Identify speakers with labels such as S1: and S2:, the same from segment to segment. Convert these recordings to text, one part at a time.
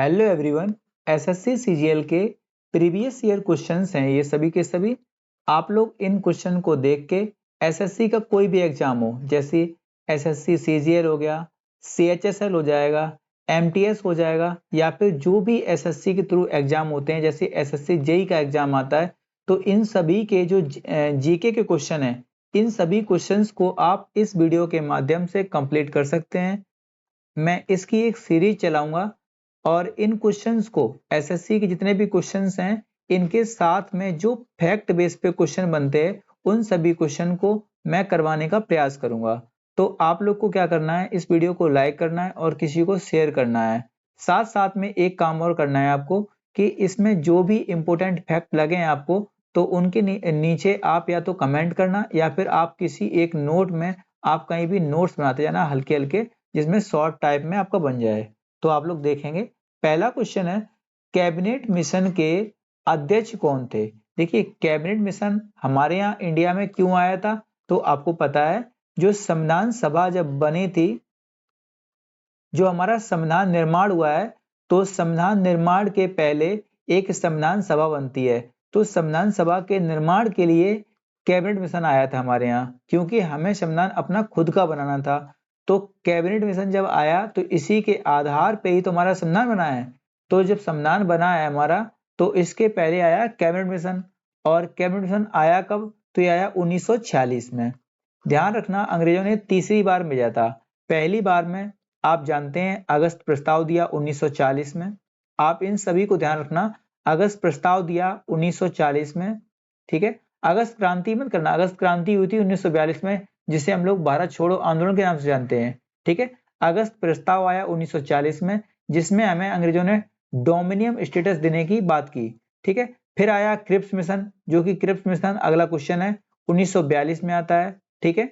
S1: Hello everyone, SSC CGL के previous year questions हैं ये सभी के सभी। आप लोग इन क्वेश्चन को देख के एसएससी का कोई भी एग्जाम हो, जैसे एसएससी सीजीएल हो गया, सीएचएसएल हो जाएगा, एमटीएस हो जाएगा, या फिर जो भी एसएससी के थ्रू एग्जाम होते हैं जैसे एसएससी जेई का एग्जाम आता है, तो इन सभी के जो जीके के क्वेश्चन हैं, इन सभी क्वेश्चंस को आप इस वीडियो के माध्यम से कंप्लीट कर सकते हैं। मैं इसकी एक सीरीज चलाऊंगा और इन क्वेश्चंस को एसएससी के जितने भी क्वेश्चंस हैं इनके साथ में जो फैक्ट बेस पे क्वेश्चन बनते हैं उन सभी क्वेश्चन को मैं करवाने का प्रयास करूंगा। तो आप लोग को क्या करना है, इस वीडियो को लाइक करना है और किसी को शेयर करना है। साथ साथ में एक काम और करना है आपको कि इसमें जो भी इंपॉर्टेंट फैक्ट लगे हैं आपको, तो उनके नीचे आप या तो कमेंट करना या फिर आप किसी एक नोट में आप कहीं भी नोट्स बनाते जाना हल्के हल्के, जिसमें शॉर्ट टाइप में आपका बन जाए। तो आप लोग देखेंगे, पहला क्वेश्चन है कैबिनेट मिशन के अध्यक्ष कौन थे। देखिए, कैबिनेट मिशन हमारे यहाँ इंडिया में क्यों आया था, तो आपको पता है जो संविधान सभा जब बनी थी, जो हमारा संविधान निर्माण हुआ है, तो संविधान निर्माण के पहले एक संविधान सभा बनती है। तो संविधान सभा के निर्माण के लिए कैबिनेट मिशन आया था हमारे यहाँ, क्योंकि हमें संविधान अपना खुद का बनाना था। तो कैबिनेट मिशन जब आया तो इसी के आधार पे ही तो हमारा संविधान बना है। तो जब संविधान बना है हमारा, तो इसके पहले आया कैबिनेट मिशन। और कैबिनेट मिशन आया कब, तो ये आया 1946 में। ध्यान रखना, अंग्रेजों ने तीसरी बार भेजा था। पहली बार में आप जानते हैं अगस्त प्रस्ताव दिया 1940 में। आप इन सभी को ध्यान रखना, अगस्त प्रस्ताव दिया 1940 में, ठीक है। अगस्त क्रांति मत करना, अगस्त क्रांति हुई थी 1942 में, जिसे हम लोग भारत छोड़ो आंदोलन के नाम से जानते हैं, ठीक है। अगस्त प्रस्ताव आया 1940 में, जिसमें हमें अंग्रेजों ने डोमिनियन स्टेटस देने की बात की, ठीक है। फिर आया क्रिप्स मिशन, जो कि क्रिप्स मिशन अगला क्वेश्चन है 1942 में आता है, ठीक है।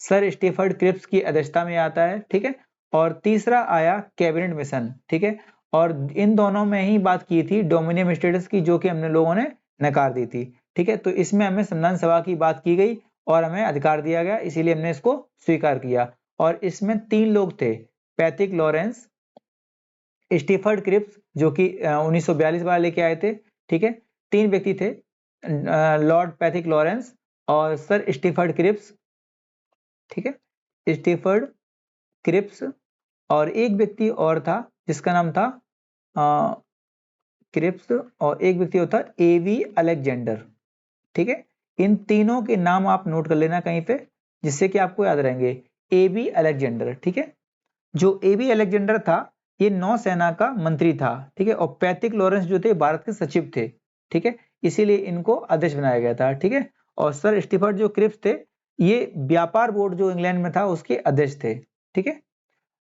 S1: सर स्टीफर्ड क्रिप्स की अध्यक्षता में आता है, ठीक है। और तीसरा आया कैबिनेट मिशन, ठीक है। और इन दोनों में ही बात की थी डोमिनियन स्टेटस की, जो कि हमने लोगों ने नकार दी थी, ठीक है। तो इसमें हमें संविधान सभा की बात की गई और हमें अधिकार दिया गया, इसीलिए हमने इसको स्वीकार किया। और इसमें 3 लोग थे, पैट्रिक लॉरेंस, स्टीफर्ड क्रिप्स, जो कि 1942 वाला लेके आए थे, ठीक है। 3 व्यक्ति थे, लॉर्ड पैट्रिक लॉरेंस और सर स्टीफर्ड क्रिप्स, ठीक है। स्टीफर्ड क्रिप्स और एक व्यक्ति और था जिसका नाम था क्रिप्स, और एक व्यक्ति होता एवी अलेक्जेंडर, ठीक है। इन तीनों के नाम आप नोट कर लेना कहीं पे, जिससे कि आपको याद रहेंगे। एवी अलेक्जेंडर, ठीक है। जो एवी अलेक्जेंडर था ये नौसेना का मंत्री था, ठीक है। और पैट्रिक लॉरेंस जो थे भारत के सचिव थे, ठीक है। इसीलिए इनको अध्यक्ष बनाया गया था, ठीक है। और सर स्टीफर्ड जो क्रिप्स थे, ये व्यापार बोर्ड जो इंग्लैंड में था उसके अध्यक्ष थे, ठीक है।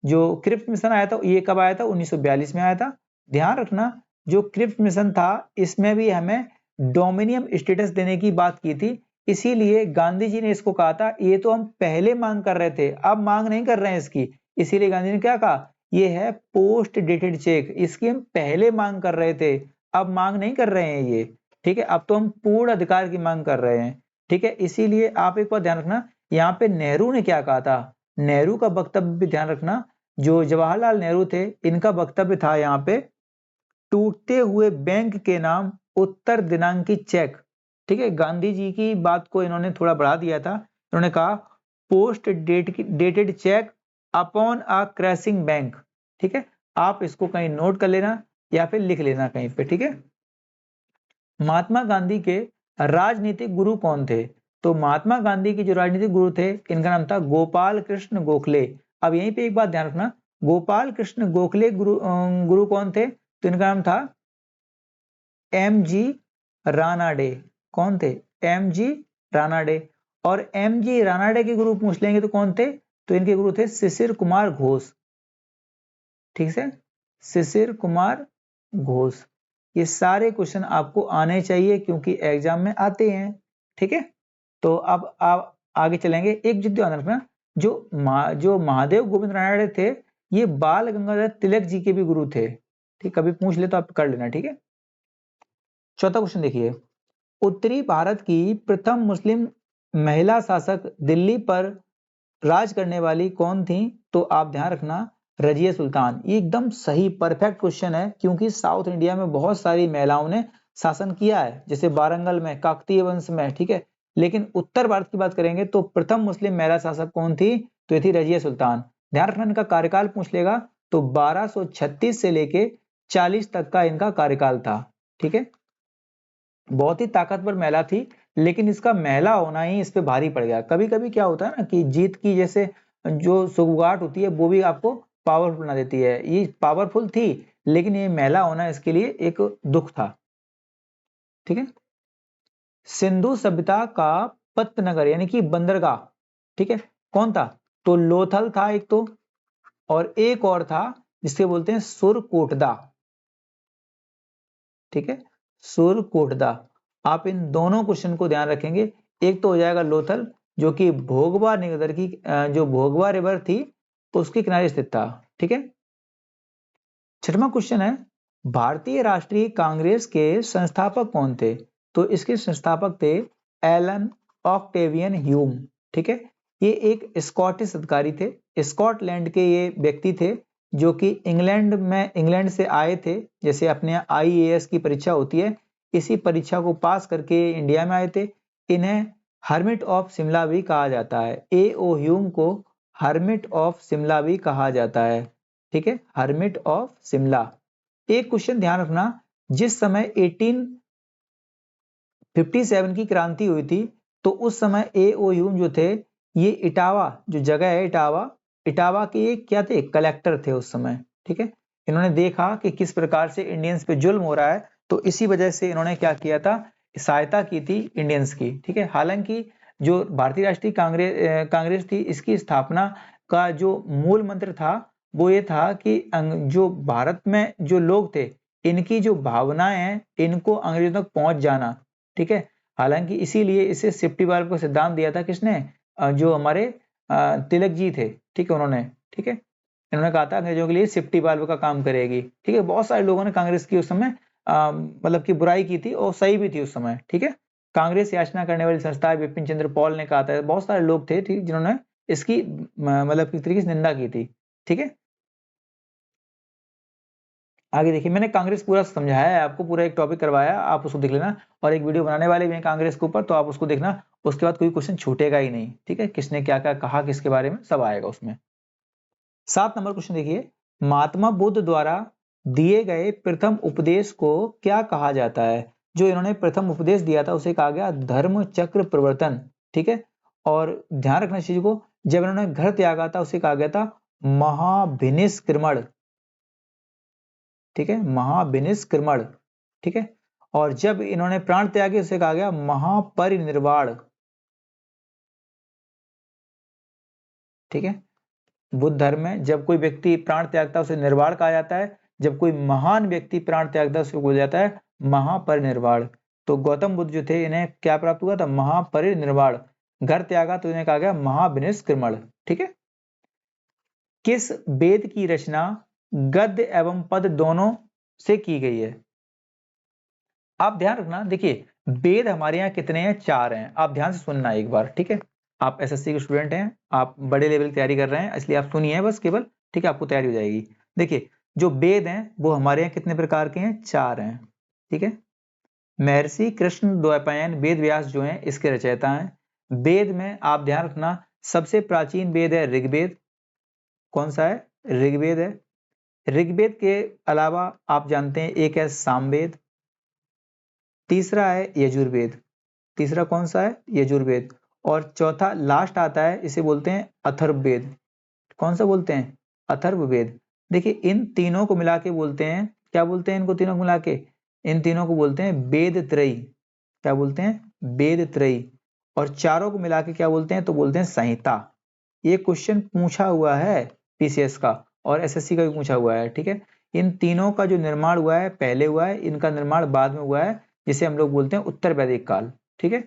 S1: जो क्रिप्स मिशन आया था ये कब आया था, 1942 में आया था। ध्यान रखना, जो क्रिप्स मिशन था इसमें भी हमें डोमिनियन स्टेटस देने की बात की थी, इसीलिए गांधी जी ने इसको कहा था ये तो हम पहले मांग कर रहे थे, अब मांग नहीं कर रहे हैं इसकी। इसीलिए गांधी ने क्या कहा, ये है पोस्ट डेटेड चेक, इसकी हम पहले मांग कर रहे थे, अब मांग नहीं कर रहे हैं ये, ठीक है। अब तो हम पूर्ण अधिकार की मांग कर रहे हैं, ठीक है। इसीलिए आप एक बात ध्यान रखना, यहाँ पे नेहरू ने क्या कहा था, नेहरू का वक्तव्य भी ध्यान रखना। जो जवाहरलाल नेहरू थे, इनका वक्तव्य था यहाँ पे, टूटते हुए बैंक के नाम उत्तर दिनांकी चेक, ठीक है। गांधी जी की बात को इन्होंने थोड़ा बढ़ा दिया था, इन्होंने कहा post dated cheque upon a crashing bank, ठीक है। आप इसको कहीं नोट कर लेना या फिर लिख लेना कहीं पे, ठीक है। महात्मा गांधी के राजनीतिक गुरु कौन थे, तो महात्मा गांधी के जो राजनीतिक गुरु थे इनका नाम था गोपाल कृष्ण गोखले। अब यहीं पे एक बात ध्यान रखना, गोपाल कृष्ण गोखले गुरु कौन थे, तो इनका नाम था एम जी रानाडे। कौन थे, एम जी रानाडे। और एम जी रानाडे के गुरु पूछ लेंगे तो कौन थे, तो इनके गुरु थे शिशिर कुमार घोष, ठीक है। शिशिर कुमार घोष। ये सारे क्वेश्चन आपको आने चाहिए क्योंकि एग्जाम में आते हैं, ठीक है। तो अब आप आगे चलेंगे, एक चीज ध्यान रखना, जो महादेव गोविंद रानड़े थे ये बाल गंगाधर तिलक जी के भी गुरु थे, ठीक। कभी पूछ ले तो आप कर लेना, ठीक है। चौथा क्वेश्चन देखिए, उत्तरी भारत की प्रथम मुस्लिम महिला शासक दिल्ली पर राज करने वाली कौन थी, तो आप ध्यान रखना रजिया सुल्तान। ये एकदम सही परफेक्ट क्वेश्चन है, क्योंकि साउथ इंडिया में बहुत सारी महिलाओं ने शासन किया है, जैसे वारंगल में, काकतीय वंश में, ठीक है। लेकिन उत्तर भारत की बात करेंगे तो प्रथम मुस्लिम महिला शासक कौन थी, तो ये थी रजिया सुल्तान। ध्यान रखना, इनका कार्यकाल पूछ लेगा तो 1236 से लेके 40 तक का इनका कार्यकाल था, ठीक है। बहुत ही ताकतवर महिला थी, लेकिन इसका महिला होना ही इस पे भारी पड़ गया। कभी कभी क्या होता है ना कि जीत की जैसे जो सुगवाट होती है वो भी आपको पावरफुल बना देती है। ये पावरफुल थी, लेकिन ये महिला होना इसके लिए एक दुख था, ठीक है। सिंधु सभ्यता का पत्त नगर यानी कि बंदरगाह, ठीक है, कौन था, तो लोथल था एक तो, और एक और था जिसके बोलते हैं सुरकोटदा, ठीक है, सुरकोटदा। आप इन दोनों क्वेश्चन को ध्यान रखेंगे। एक तो हो जाएगा लोथल, जो कि भोगवा नगर की जो भोगवा रिवर थी उसके किनारे स्थित था, ठीक है। छठवां क्वेश्चन है, भारतीय राष्ट्रीय कांग्रेस के संस्थापक कौन थे, तो इसके संस्थापक थे एलन ऑक्टेवियन ह्यूम, ठीक है। ये एक स्कॉटिश अधिकारी थे, स्कॉटलैंड के ये व्यक्ति थे, जो कि इंग्लैंड से आए थे। जैसे अपने IAS की परीक्षा होती है, इसी परीक्षा को पास करके इंडिया में आए थे। इन्हें हर्मिट ऑफ शिमला भी कहा जाता है। A.O. ह्यूम को हर्मिट ऑफ शिमला भी कहा जाता है, ठीक है, हर्मिट ऑफ शिमला। एक क्वेश्चन ध्यान रखना, जिस समय 1857 की क्रांति हुई थी, तो उस समय A.O. ह्यूम जो थे, ये इटावा जो जगह है, इटावा के क्या थे, कलेक्टर थे उस समय, ठीक है। इन्होंने देखा कि किस प्रकार से इंडियंस पे जुल्म हो रहा है, तो इसी वजह से इन्होंने क्या किया था, सहायता की थी इंडियंस की, ठीक है। हालांकि जो भारतीय राष्ट्रीय कांग्रेस थी, इसकी स्थापना का जो मूल मंत्र था वो ये था कि जो भारत में जो लोग थे, इनकी जो भावनाएं हैं, इनको अंग्रेजों तक पहुंच जाना, ठीक है। हालांकि इसीलिए इसे सेफ्टी वाल्व का सिद्धांत दिया था किसने, जो हमारे तिलक जी थे, ठीक है, उन्होंने, ठीक है, इन्होंने कहा था अंग्रेजों के लिए सेफ्टी वाल्व का काम करेगी, ठीक है। बहुत सारे लोगों ने कांग्रेस की उस समय मतलब की बुराई की थी, और सही भी थी उस समय, ठीक है। कांग्रेस याचना करने वाली संस्था बिपिन चंद्र पॉल ने कहा था, बहुत सारे लोग थे, ठीक, जिन्होंने इसकी मतलब किस तरीके से निंदा की थी, ठीक है। आगे देखिए, मैंने कांग्रेस पूरा समझाया है आपको, पूरा एक टॉपिक करवाया, आप उसको देख लेना, और एक वीडियो बनाने वाले भी हैं कांग्रेस के ऊपर, तो आप उसको देखना। उसके बाद कोई क्वेश्चन छूटेगा ही नहीं, ठीक है, किसने क्या क्या कहा किसके बारे में, सब आएगा उसमें। 7 नंबर क्वेश्चन देखिए, महात्मा बुद्ध द्वारा दिए गए प्रथम उपदेश को क्या कहा जाता है। जो इन्होंने प्रथम उपदेश दिया था उसे कहा गया धर्म चक्र प्रवर्तन, ठीक है। और ध्यान रखना इस चीज को, जब इन्होंने घर त्यागा था उसे कहा गया था महाभिनिष्क्रमण, ठीक है, महाभिनिष्क्रमण, ठीक है। और जब इन्होंने प्राण त्यागे उसे कहा गया महापरिनिर्वाण, ठीक है। बुद्ध धर्म में जब कोई व्यक्ति प्राण त्यागता है उसे निर्वाण कहा जाता है, जब कोई महान व्यक्ति प्राण त्यागता है उसे बोला जाता है महापरिनिर्वाण। तो गौतम बुद्ध जो थे, इन्हें क्या प्राप्त हुआ था, महापरिनिर्वाण। घर त्यागा तो इन्हें कहा गया महाभिनिष्क्रमण, ठीक है। किस वेद की रचना गद्य एवं पद दोनों से की गई है। आप ध्यान रखना, देखिए वेद हमारे यहाँ कितने हैं, 4 हैं। आप ध्यान से सुनना एक बार, ठीक है। आप SSC के स्टूडेंट हैं, आप बड़े लेवल की तैयारी कर रहे हैं, इसलिए आप सुनिए बस केवल, ठीक है, आपको तैयारी हो जाएगी। देखिए जो वेद हैं वो हमारे यहाँ कितने प्रकार के हैं, 4 हैं, ठीक है। महर्षि कृष्ण द्वैपायन वेद व्यास जो हैं इसके रचयिता हैं। वेद में आप ध्यान रखना, सबसे प्राचीन वेद है ऋग्वेद। कौन सा है, ऋग्वेद है। ऋग्वेद के अलावा आप जानते हैं एक है सामवेद, तीसरा है यजुर्वेद। तीसरा कौन सा है, यजुर्वेद। और चौथा लास्ट आता है, इसे बोलते हैं अथर्ववेद। कौन सा बोलते हैं, अथर्ववेद। देखिए इन तीनों को मिला के बोलते हैं, क्या बोलते हैं इनको तीनों को मिला के, इन तीनों को बोलते हैं वेद त्रयी। क्या बोलते हैं, वेद त्रयी। और चारों को मिला के क्या बोलते हैं, तो बोलते हैं संहिता। ये क्वेश्चन पूछा हुआ है PCS का, और SSC का भी पूछा हुआ है, ठीक है। इन तीनों का जो निर्माण हुआ है पहले हुआ है, इनका निर्माण बाद में हुआ है, जिसे हम लोग बोलते हैं उत्तर वैदिक काल, ठीक है।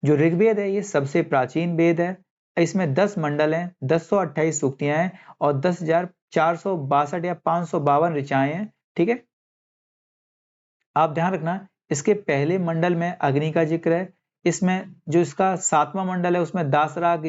S1: जो ऋग्वेद है ये सबसे प्राचीन वेद है। इसमें 10 मंडल हैं, 1028 सूक्तियां हैं, और 10,462 या 552 ऋचाएं हैं, ठीक है। आप ध्यान रखना, इसके पहले मंडल में अग्नि का जिक्र है। इसमें जो इसका 7वां मंडल है उसमें दासराग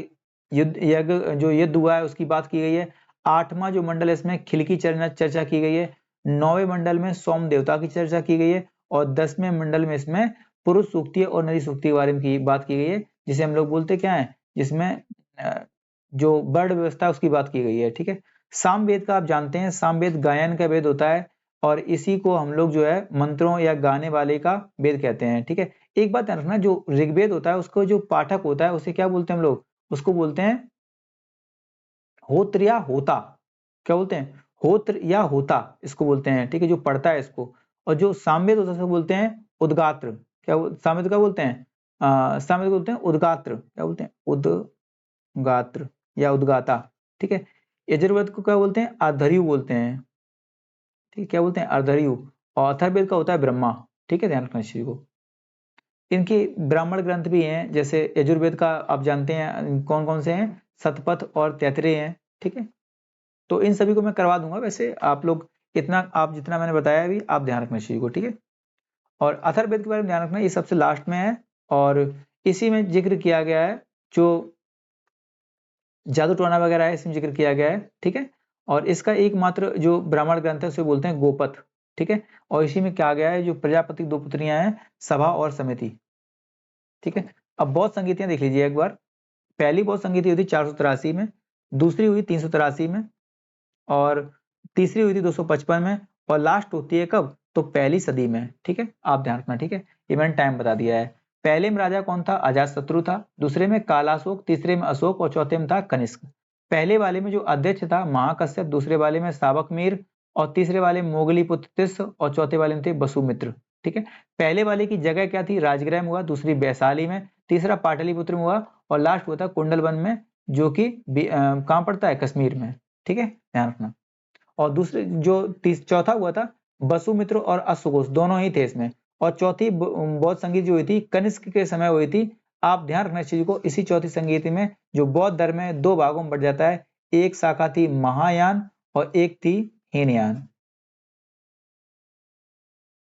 S1: युद्ध, यज्ञ जो युद्ध हुआ है उसकी बात की गई है। 8वां जो मंडल है इसमें खिल की चर्चा की गई है, 9वें मंडल में सोम देवता की चर्चा की गई है और 10वें मंडल में इसमें पुरुष सूक्ति और नरी सूक्ति के बारे में की बात की गई है, जिसे हम लोग बोलते क्या है, जिसमें जो वर्ण व्यवस्था उसकी बात की गई है। ठीक है, सामवेद का आप जानते हैं, सामवेद गायन का वेद होता है और इसी को हम लोग जो है मंत्रों या गाने वाले का वेद कहते हैं। ठीक है, एक बात ध्यान रखना, जो ऋग्वेद होता है उसको जो पाठक होता है उसे क्या बोलते हैं हम लोग, उसको बोलते हैं होत्र या होता। क्या बोलते हैं, होत्र या होता इसको बोलते हैं। ठीक है, जो पढ़ता है इसको। और जो सामवेद होता है उसको बोलते हैं उद्गात्र। क्या सामवेद का बोलते हैं, सामवेद को बोलते हैं उद्गात्र। क्या बोलते हैं, उद्गात्र या उद्गाता। ठीक है, यजुर्वेद को क्या बोलते हैं, अर्धर्यु बोलते हैं। ठीक है, क्या बोलते हैं, अर्धर्यु। और अथर्ववेद का होता है ब्रह्मा। ठीक है, ध्यान रखना इस चीज को। इनके ब्राह्मण ग्रंथ भी हैं, जैसे यजुर्वेद का आप जानते हैं कौन कौन से हैं, शतपथ और तैत्तिरीय हैं। ठीक है, तो इन सभी को मैं करवा दूंगा, वैसे आप लोग इतना, आप जितना मैंने बताया अभी आप ध्यान रखना इस चीज को। ठीक है, और अथर्ववेद के बारे में ध्यान रखना, ये सबसे लास्ट में है और इसी में जिक्र किया गया है जो जादू टोना वगैरह है, इसमें जिक्र किया गया है। ठीक है, और इसका एकमात्र जो ब्राह्मण ग्रंथ है उसे बोलते हैं गोपथ। ठीक है, और इसी में क्या गया है, जो प्रजापति 2 पुत्रियां हैं, सभा और समिति। ठीक है, अब बौद्ध संगीतियां देख लीजिए एक बार। पहली बौद्ध संगीति हुई थी 483 में, दूसरी हुई 383 में और तीसरी हुई थी 255 में और लास्ट होती है कब, तो पहली सदी में। ठीक है, आप ध्यान रखना। ठीक है, ये मैंने टाइम बता दिया है। पहले में राजा कौन था, अजातशत्रु था, दूसरे में कालाशोक, तीसरे में अशोक और चौथे में था कनिष्क। पहले वाले में जो अध्यक्ष था महाकश्यप, दूसरे वाले में सावक मीर और तीसरे वाले में मोगली पुत्र तिस्स और चौथे वाले में थे वसुमित्र। ठीक है, पहले वाले की जगह क्या थी, राजगृह में हुआ, दूसरी वैशाली में, तीसरा पाटलिपुत्र में हुआ और लास्ट हुआ था कुंडलवन में, जो कि कहाँ पड़ता है, कश्मीर में। ठीक है, ध्यान रखना। और दूसरे जो चौथा हुआ था वसुमित्र और अश्वघोष, दोनों ही थे इसमें। और चौथी बौद्ध संगीत जो हुई थी कनिष्क के समय हुई थी। आप ध्यान रखना इस चीज को, इसी चौथी संगीत में जो बौद्ध धर्म है 2 भागों में बढ़ जाता है, एक शाखा थी महायान और एक थी हीनयान।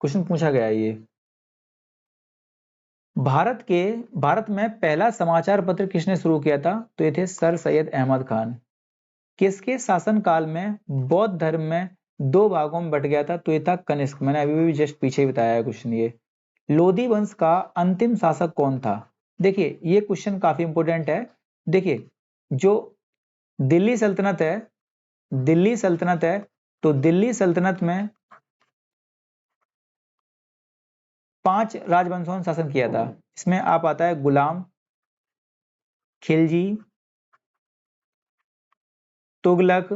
S1: क्वेश्चन पूछा गया है ये। भारत में पहला समाचार पत्र किसने शुरू किया था, तो ये थे सर सैयद अहमद खान। किसके शासन काल में बौद्ध धर्म में 2 भागों में बट गया था, तो ये था कनिष्क। मैंने अभी भी जस्ट पीछे बताया है क्वेश्चन ये। लोधी वंश का अंतिम शासक कौन था, देखिए ये क्वेश्चन काफी इंपोर्टेंट है। देखिए जो दिल्ली सल्तनत है, दिल्ली सल्तनत है, तो दिल्ली सल्तनत में 5 राजवंशों ने शासन किया था। इसमें आप आता है गुलाम, खिलजी, तुगलक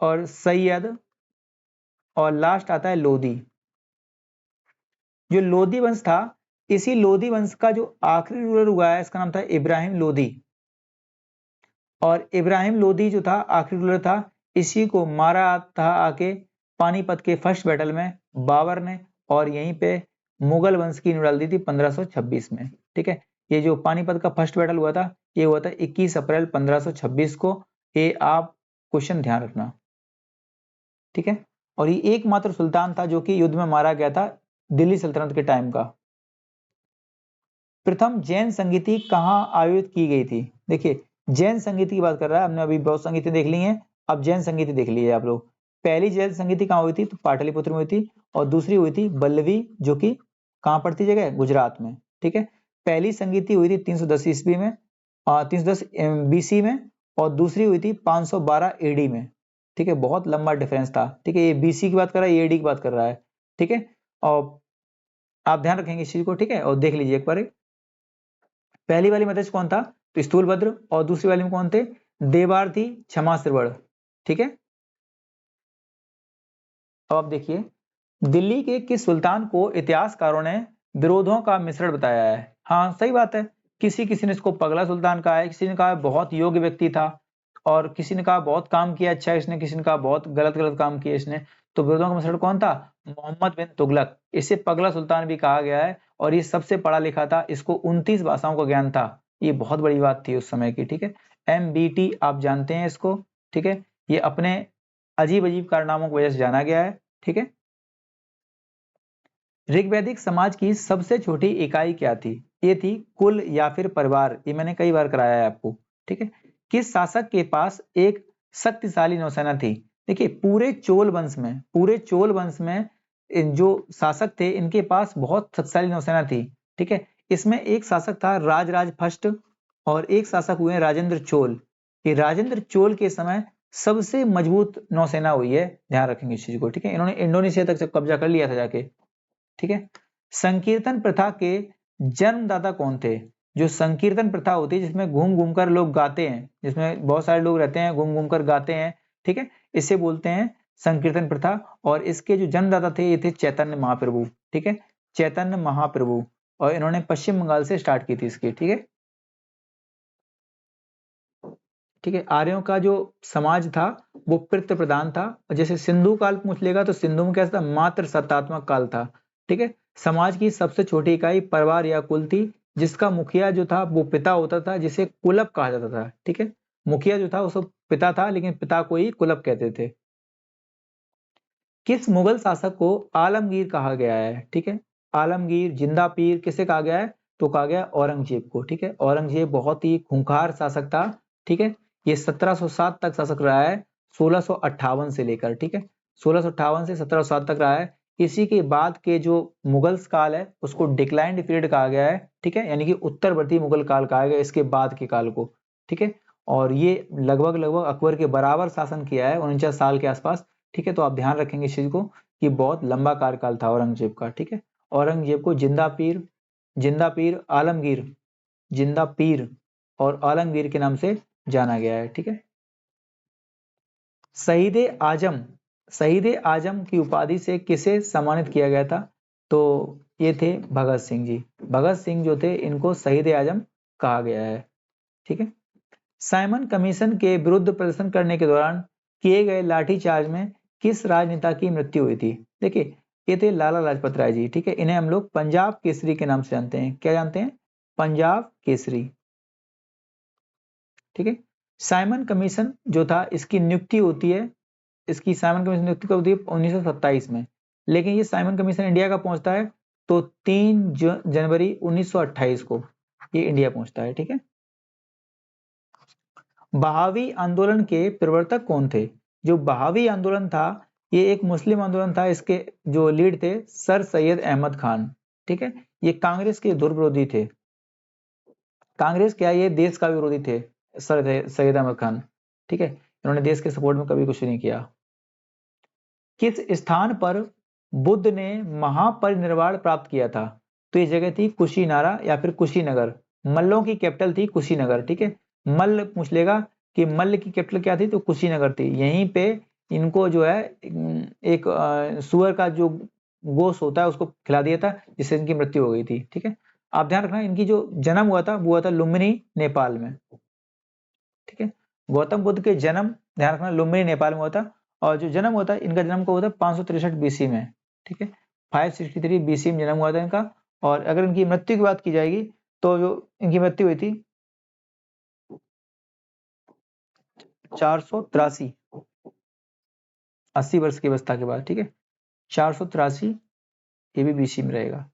S1: और सैयद और लास्ट आता है लोधी। जो लोधी वंश था, इसी लोधी वंश का जो आखिरी रूलर हुआ है इसका नाम था इब्राहिम लोधी। और इब्राहिम लोधी जो था आखिरी रूलर था, इसी को मारा था आके पानीपत के फर्स्ट बैटल में बाबर ने, और यहीं पे मुगल वंश की नींव डाल दी थी 1526 में। ठीक है, ये जो पानीपत का फर्स्ट बैटल हुआ था ये हुआ था 21 अप्रैल 1526 को। ये आप क्वेश्चन ध्यान रखना। ठीक है, और ये एकमात्र सुल्तान था जो कि युद्ध में मारा गया था दिल्ली सल्तनत के टाइम का। प्रथम जैन संगीति कहाँ आयोजित की गई थी, देखिए जैन संगीति की बात कर रहा है, हमने अभी बौद्ध संगीति देख ली है, अब जैन संगीति देख लीजिए आप लोग। पहली जैन संगीति कहाँ हुई थी, तो पाटलिपुत्र में हुई थी और दूसरी हुई थी बल्लवी, जो कि कहाँ पड़ती जगह, गुजरात में। ठीक है, पहली संगीति हुई थी 310 ईस्वी में, 310 बीसी में और दूसरी हुई थी 512 एडी में। ठीक है, बहुत लंबा डिफरेंस था। ठीक है, ये बीसी की बात कर रहा है, ये एडी की बात कर रहा है। ठीक है, और आप ध्यान रखेंगे इस चीज को। ठीक है, और देख लीजिए एक बार, पहली वाली में अध्यक्ष कौन था, तो स्थूलभद्र, और दूसरी वाली में कौन थे, देवार्थी क्षमाश्रवण। ठीक है, अब आप देखिए दिल्ली के किस सुल्तान को इतिहासकारों ने विरोधों का मिश्रण बताया है। हाँ सही बात है, किसी किसी ने इसको पगला सुल्तान कहा है, किसी ने कहा बहुत योग्य व्यक्ति था और किसी ने कहा बहुत काम किया अच्छा इसने, किसी ने कहा बहुत गलत गलत काम किया इसने। तो विरोधों का मिश्रण कौन था, मोहम्मद बिन तुगलक। इसे पगला सुल्तान भी कहा गया है और ये सबसे पढ़ा लिखा था, इसको 29 भाषाओं का ज्ञान था। ये बहुत बड़ी बात थी उस समय की। ठीक है, MBT आप जानते हैं इसको। ठीक है, ये अपने अजीब अजीब कारनामों की वजह से जाना गया है। ठीक है, ऋग्वैदिक समाज की सबसे छोटी इकाई क्या थी, ये थी कुल या फिर परिवार। ये मैंने कई बार कराया है आपको। ठीक है, किस शासक के पास एक शक्तिशाली नौसेना थी। देखिए पूरे चोल वंश में जो शासक थे इनके पास बहुत शक्तिशाली नौसेना थी। ठीक है, इसमें एक शासक था राजराज फर्स्ट और एक शासक हुए राजेंद्र चोल। ये राजेंद्र चोल के समय सबसे मजबूत नौसेना हुई है, ध्यान रखेंगे इस चीज को। ठीक है, इन्होंने इंडोनेशिया तक कब्जा कर लिया था जाके। ठीक है, संकीर्तन प्रथा के जन्मदाता कौन थे? जो संकीर्तन प्रथा होती है जिसमें घूम घूम कर लोग गाते हैं, जिसमें बहुत सारे लोग रहते हैं घूम घूम कर गाते हैं, ठीक है, इसे बोलते हैं संकीर्तन प्रथा। और इसके जो जन्मदाता थे ये थे चैतन्य महाप्रभु। ठीक है, चैतन्य महाप्रभु, और इन्होंने पश्चिम बंगाल से स्टार्ट की थी इसकी। ठीक है, ठीक है, आर्यों का जो समाज था वो पितृ प्रधान था। जैसे सिंधु काल पूछ लेगा तो सिंधु में कैसा था, मात्र सत्तात्मक काल था। ठीक है, समाज की सबसे छोटी इकाई परिवार या कुल थी, जिसका मुखिया जो था वो पिता होता था, जिसे कुलप कहा जाता था। ठीक है, मुखिया जो था वो सब पिता था, लेकिन पिता को ही कुलप कहते थे। किस मुगल शासक को आलमगीर कहा गया है? ठीक है, आलमगीर, जिंदा पीर, किसे कहा गया है? तो कहा गया औरंगजेब को। ठीक है, औरंगजेब बहुत ही खूंखार शासक था। ठीक है, ये 1707 तक शासक रहा है, 1658 से लेकर। ठीक है, 1658 से 1707 तक रहा है। इसी के बाद के जो मुगल काल है उसको डिक्लाइंड पीरियड कहा गया है। ठीक है, यानी कि उत्तरवर्ती मुगल काल कहा गया इसके बाद के काल को। ठीक है, और ये लगभग लगभग अकबर के बराबर शासन किया है, 49 साल के आसपास। ठीक है, तो आप ध्यान रखेंगे इस चीज को कि बहुत लंबा कार्यकाल था औरंगजेब का। ठीक है, औरंगजेब को जिंदा पीर आलमगीर, जिंदा पीर और आलमगीर के नाम से जाना गया है। ठीक है, शहीद आजम, शहीद आजम की उपाधि से किसे सम्मानित किया गया था? तो ये थे भगत सिंह जी। भगत सिंह जो थे इनको शहीद आजम कहा गया है। ठीक है, साइमन कमीशन के विरुद्ध प्रदर्शन करने के दौरान किए गए लाठीचार्ज में किस राजनेता की मृत्यु हुई थी? देखिए ये थे लाला लाजपत राय जी। ठीक है, इन्हें हम लोग पंजाब केसरी के नाम से जानते हैं। क्या जानते हैं? पंजाब केसरी। ठीक है, साइमन कमीशन जो था इसकी नियुक्ति होती है, इसकी साइमन कमीशन नियुक्ति कब होती है? 1927 में। लेकिन ये साइमन कमीशन इंडिया का पहुंचता है तो 3 जनवरी 1928 को ये इंडिया पहुंचता है। ठीक है, बहावी आंदोलन के प्रवर्तक कौन थे? जो बहावी आंदोलन था ये एक मुस्लिम आंदोलन था, इसके जो लीड थे सर सैयद अहमद खान। ठीक है, ये कांग्रेस के धुर विरोधी थे। कांग्रेस क्या, ये देश का विरोधी थे सर सैयद अहमद खान। ठीक है, इन्होंने देश के सपोर्ट में कभी कुछ नहीं किया। किस स्थान पर बुद्ध ने महापरिनिर्वाण प्राप्त किया था? तो ये जगह थी कुशीनारा या फिर कुशीनगर। मल्लों की कैपिटल थी कुशीनगर। ठीक है, मल्ल पूछ लेगा कि मल्ल की कैपिटल क्या थी, तो कुशीनगर थी। यहीं पे इनको जो है एक सुअर का जो गोश्त होता है उसको खिला दिया था, जिससे इनकी मृत्यु हो गई थी। ठीक है, आप ध्यान रखना इनकी जो जन्म हुआ था वो हुआ था लुम्बिनी नेपाल में। ठीक है, गौतम बुद्ध के जन्म, ध्यान रखना, लुम्बिनी नेपाल में हुआ था। और जो जन्म हुआ था इनका, जन्म को हुआ था 563 बीसी में। ठीक है, 563 बीसी में जन्म हुआ था इनका। और अगर इनकी मृत्यु की बात की जाएगी तो जो इनकी मृत्यु हुई थी 483, 80 वर्ष की अवस्था के बाद। ठीक है, 483 ये भी बीसी में रहेगा।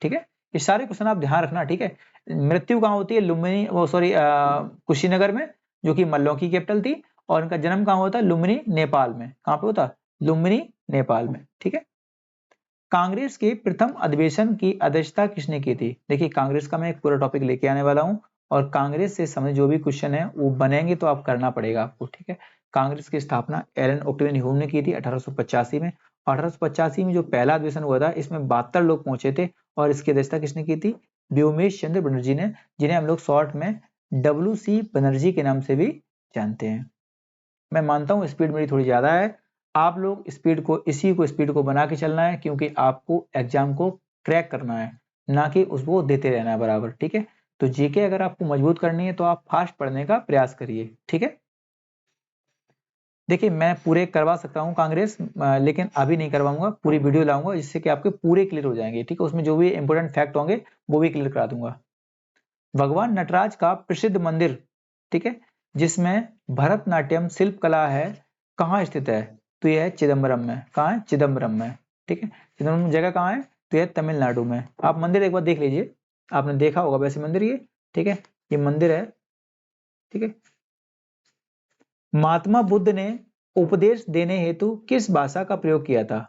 S1: ठीक है, ये सारे क्वेश्चन आप ध्यान रखना। ठीक है, मृत्यु कहाँ होती है? लुम्बिनी, वो सॉरी कुशीनगर में, जो कि मल्लों की कैपिटल थी। और इनका जन्म कहाँ होता है? लुम्बिनी नेपाल में। कहाँ पे होता? लुम्बिनी नेपाल में। ठीक है, कांग्रेस के प्रथम अधिवेशन की अध्यक्षता किसने की थी? देखिए कांग्रेस का मैं एक पूरा टॉपिक लेके आने वाला हूं, और कांग्रेस से संबंधित जो भी क्वेश्चन है वो बनेंगे तो आप करना पड़ेगा आपको। ठीक है, कांग्रेस की स्थापना एलन ओक्टेवियन ह्यूम ने की थी 1885 में। 1885 में जो पहला अधिवेशन हुआ था इसमें 72 लोग पहुंचे थे, और इसकी अध्यक्षता किसने की थी? व्योमेश चंद्र बनर्जी ने, जिन्हें हम लोग शॉर्ट में WC बनर्जी के नाम से भी जानते हैं। मैं मानता हूँ स्पीड मेरी थोड़ी ज्यादा है, आप लोग स्पीड को, इसी को स्पीड को बना के चलना है, क्योंकि आपको एग्जाम को क्रैक करना है, ना कि उसको देते रहना है बराबर। ठीक है, तो जीके अगर आपको मजबूत करनी है तो आप फास्ट पढ़ने का प्रयास करिए। ठीक है, देखिए मैं पूरे करवा सकता हूँ कांग्रेस, लेकिन अभी नहीं करवाऊंगा, पूरी वीडियो लाऊंगा जिससे कि आपके पूरे क्लियर हो जाएंगे। ठीक है, उसमें जो भी इंपोर्टेंट फैक्ट होंगे वो भी क्लियर करा दूंगा। भगवान नटराज का प्रसिद्ध मंदिर, ठीक है, जिसमें भरतनाट्यम शिल्प कला है, कहाँ स्थित है? तो यह है चिदम्बरम में। कहाँ है? चिदम्बरम में। ठीक है, चिदम्बरम जगह कहाँ है? तो यह तमिलनाडु में। आप मंदिर एक बार देख लीजिए, आपने देखा होगा वैसे मंदिर ये। ठीक है, ये मंदिर है। ठीक है, महात्मा बुद्ध ने उपदेश देने हेतु किस भाषा का प्रयोग किया था?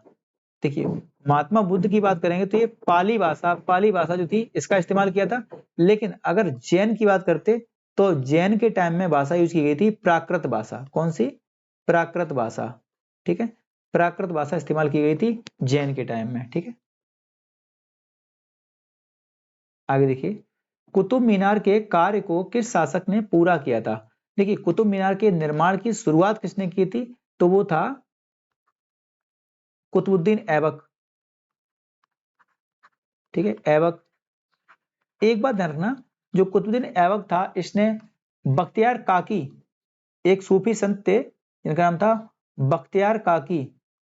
S1: देखिए, महात्मा बुद्ध की बात करेंगे तो ये पाली भाषा जो थी इसका इस्तेमाल किया था। लेकिन अगर जैन की बात करते तो जैन के टाइम में भाषा यूज की गई थी प्राकृत भाषा। कौन सी? प्राकृत भाषा। ठीक है, प्राकृत भाषा इस्तेमाल की गई थी जैन के टाइम में। ठीक है, आगे देखिए, कुतुब मीनार के कार्य को किस शासक ने पूरा किया था? देखिए, कुतुब मीनार के निर्माण की शुरुआत किसने की थी? तो वो था कुतुबुद्दीन ऐबक। ठीक है, ऐबक। एक बात ध्यान रखना, जो कुतुबुद्दीन ऐबक था इसने बख्तियार काकी, एक सूफी संत थे इनका नाम था बख्तियार काकी,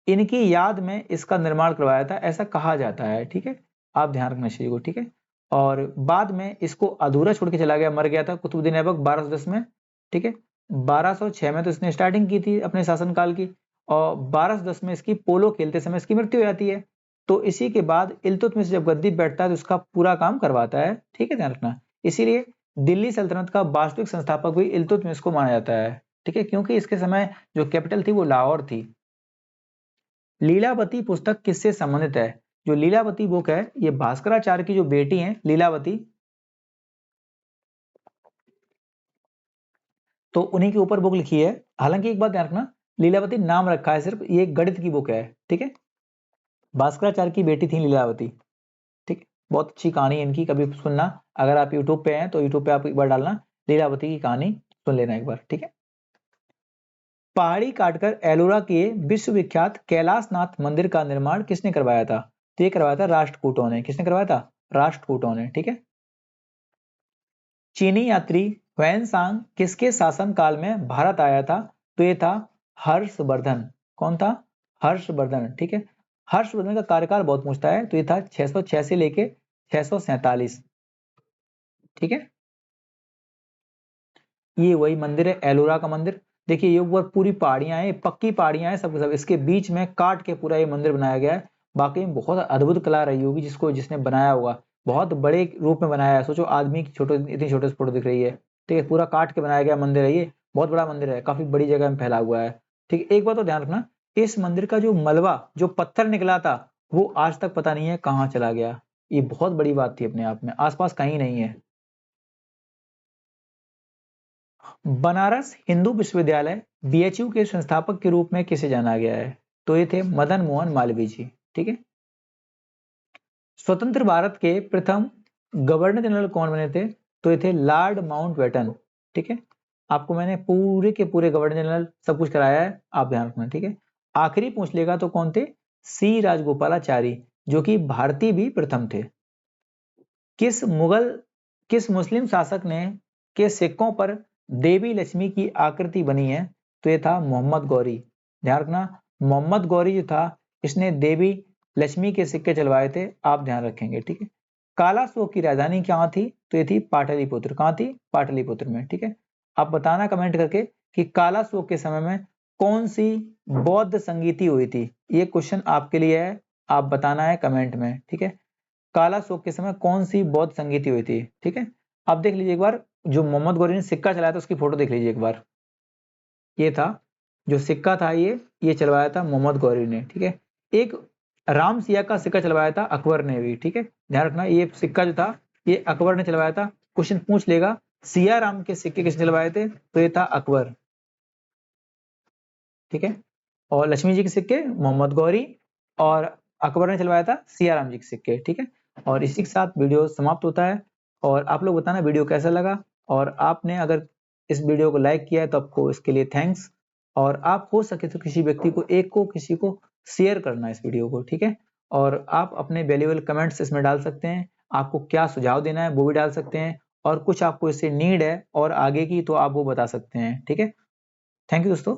S1: इनकी याद में इसका निर्माण करवाया था, ऐसा कहा जाता है। ठीक है, आप ध्यान रखना चीज को। ठीक है, और बाद में इसको अधूरा छोड़ के चला गया, मर गया था कुतुबुद्दीन ऐबक 1210 में। ठीक है, 1206 में तो इसने स्टार्टिंग की थी अपने शासनकाल की, और 1210 में इसकी पोलो खेलते समय इसकी मृत्यु हो जाती है। तो इसी के बाद इल्तुतमिश जब गद्दी बैठता है तो उसका पूरा काम करवाता है। ठीक है, ध्यान रखना। इसीलिए दिल्ली सल्तनत का वास्तविक संस्थापक भी इल्तुतमिश को माना जाता है। ठीक है, क्योंकि इसके समय जो कैपिटल थी वो लाहौर थी। लीलावती पुस्तक किससे संबंधित है? जो लीलावती बुक है ये भास्कराचार्य की जो बेटी है लीलावती, तो उन्हीं के ऊपर बुक लिखी है। हालांकि एक बात ध्यान रखना, लीलावती नाम रखा है सिर्फ, ये गणित की बुक है। ठीक है, भास्कराचार्य की बेटी थी लीलावती। ठीक, बहुत अच्छी कहानी है इनकी, कभी सुनना। अगर आप यूट्यूब पे हैं तो यूट्यूब पे आप एक बार डालना लीलावती की कहानी, सुन लेना एक बार। ठीक है, पहाड़ी काटकर एलोरा के विश्वविख्यात कैलाशनाथ मंदिर का निर्माण किसने करवाया था? तो ये करवाया था राष्ट्रकूटों ने। किसने करवाया था? राष्ट्रकूटों ने। ठीक है, चीनी यात्री हुएनसांग किसके शासन काल में भारत आया था? तो ये था हर्षवर्धन। कौन था? हर्षवर्धन। ठीक है, हर्षवर्धन का कार्यकाल बहुत पूछता है, तो ये था 606 से लेके 647। ठीक है, ये वही मंदिर है एलोरा का मंदिर। देखिए, ये ऊपर पूरी पहाड़ियां हैं, पक्की पहाड़ियां हैं, सब इसके बीच में काट के पूरा ये मंदिर बनाया गया है। बाकी में बहुत अद्भुत कला रही होगी जिसने बनाया होगा। बहुत बड़े रूप में बनाया है, सोचो आदमी की छोटे, इतनी छोटे से फोटो दिख रही है। ठीक है, पूरा काट के बनाया गया मंदिर है ये, बहुत बड़ा मंदिर है, काफी बड़ी जगह में फैला हुआ है। ठीक है, एक बात तो ध्यान रखना, इस मंदिर का जो मलबा, जो पत्थर निकला था, वो आज तक पता नहीं है कहाँ चला गया। ये बहुत बड़ी बात थी अपने आप में, आसपास कहीं नहीं है। बनारस हिंदू विश्वविद्यालय बीएचयू के संस्थापक के रूप में किसे जाना गया है? तो ये थे मदन मोहन मालवीय जी। ठीक है, स्वतंत्र भारत के प्रथम गवर्नर जनरल कौन बने थे? तो ये थे लॉर्ड माउंटबेटन। ठीक है, आपको मैंने पूरे के पूरे गवर्नर जनरल सब कुछ कराया है, आप ध्यान रखना। ठीक है, आखिरी पूछ लेगा तो कौन थे? सी राजगोपालाचारी, जो कि भारतीय भी प्रथम थे। किस मुस्लिम शासक ने के सिक्कों पर देवी लक्ष्मी की आकृति बनी है? तो ये था मोहम्मद गौरी। ध्यान रखना, मोहम्मद गौरी जो था इसने देवी लक्ष्मी के सिक्के चलवाए थे, आप ध्यान रखेंगे। ठीक है, कालाशोक की राजधानी कहाँ थी? तो ये थी पाटलिपुत्र। कहाँ थी? पाटलिपुत्र में। ठीक है, आप बताना कमेंट करके कि कालाशोक के समय में कौन सी बौद्ध संगीति हुई थी। ये क्वेश्चन आपके लिए है, आप बताना है कमेंट में। ठीक है, कालाशोक के समय कौन सी बौद्ध संगीति हुई थी? ठीक है, आप देख लीजिए एक बार, जो मोहम्मद गौरी ने सिक्का चलाया था उसकी फोटो देख लीजिए एक बार। ये था जो सिक्का था, ये चलवाया था मोहम्मद गौरी ने। ठीक है, एक राम सिया का सिक्का चलवाया था अकबर ने भी। ठीक है, ध्यान रखना, ये सिक्का जो था ये अकबर ने चलवाया था। क्वेश्चन पूछ लेगा सिया राम के सिक्के किसने चलवाए थे? तो ये था अकबर। ठीक है, और लक्ष्मी जी के सिक्के मोहम्मद गौरी, और अकबर ने चलवाया था सिया राम जी के सिक्के। ठीक है, और इसी के साथ वीडियो समाप्त होता है। और आप लोग बताना वीडियो कैसा लगा, और आपने अगर इस वीडियो को लाइक किया है तो आपको इसके लिए थैंक्स। और आप हो सके तो किसी व्यक्ति को, एक को, किसी को शेयर करना इस वीडियो को। ठीक है, और आप अपने वैल्यूएबल कमेंट्स इसमें डाल सकते हैं, आपको क्या सुझाव देना है वो भी डाल सकते हैं, और कुछ आपको इससे नीड है और आगे की तो आप वो बता सकते हैं। ठीक है, थैंक यू दोस्तों।